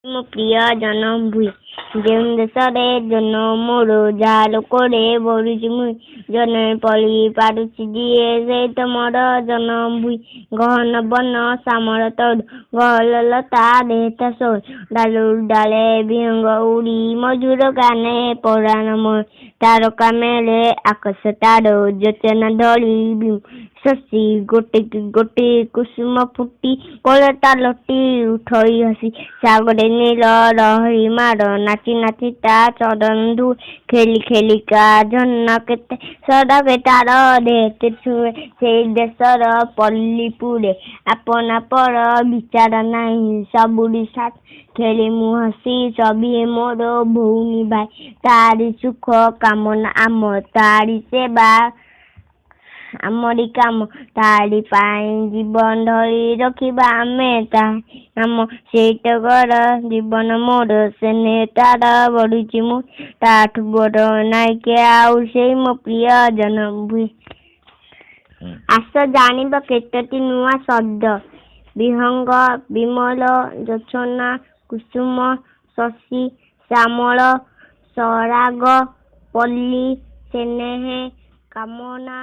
ମୋ ପ୍ରିୟ ଜନ୍ମଭୂମି ଯେଉଁ ଦେଶରେ ଜନ୍ମ ମୋର ଯାହା ଲୋକରେ ବଢୁଛି ମୁଇଁ ଜନେ ପଳି ପାରୁଛି ଯିଏ ସେଇ ତ ମୋର ଜନ୍ମଭୂମି ଗହନ ବନ ଶ୍ୟାମଳ ତରୁ ଗହଲ ଲତା ଦେହତା ସୋର ଡାଲୁ ଡାଳେ ବିହଙ୍ଗ ଉଡି ମଜୁର ଗାନେ ପରାଣ ମୋର ତାରକା ମେଳେ ଆକାଶ ତାର ଯୋଚନା ଧଳି ଶଶୀ ଗୋଟେ ଗୋଟେ କୁସୁମ ଫୁଟି କୋଳଟା ଲଟି ଉଠଇ ହସି ସାଗରେ ନୀଳ ଲହରୀ ମାଡ଼ ନାଚି ନାଚି ତା ଚରଣ ଧୁ ଖେଳି ଖେଳିକା ଝର୍ଣ୍ଣା କେତେ ସଡ଼କେ ତାର ଦେହତେ ଛୁଏ ସେଇ ଦେଶର ପଲ୍ଲୀ ପୁରେ ଆପଣା ପର ବିଚାର ନାହିଁ ସବୁରି ସାଥ ଖେଳି ମୁଁ ହସି ସଭିଏ ମୋର ଭଉଣୀ ଭାଇ ତାରି ସୁଖ କାମନା ଆମ ତାରି ସେବା ଆମରି କାମ ତାରି ପାଇଁ ଜୀବନ ଧରି ରଖିବା ଆମେ ତାରି ଆମ ସେଇତ ଘର ଜୀବନ ମୋର ସେନେ ତାର ବଢୁଛି ମୁଁ ତାଠୁ ବଡ ନାଇକେ ଆଉ ସେଇ ମୋ ପ୍ରିୟ ଜନ୍ମଭୂମି। ଆସ ଜାଣିବ କେତୋଟି ନୂଆ ଶବ୍ଦ ବିହଙ୍ଗ ବିମଳ ଯୋଛନା କୁସୁମ ଶଶୀ ଶ୍ୟାମଳ ସରାଗ ପଲ୍ଲୀ ସ୍ନେହ କାମନା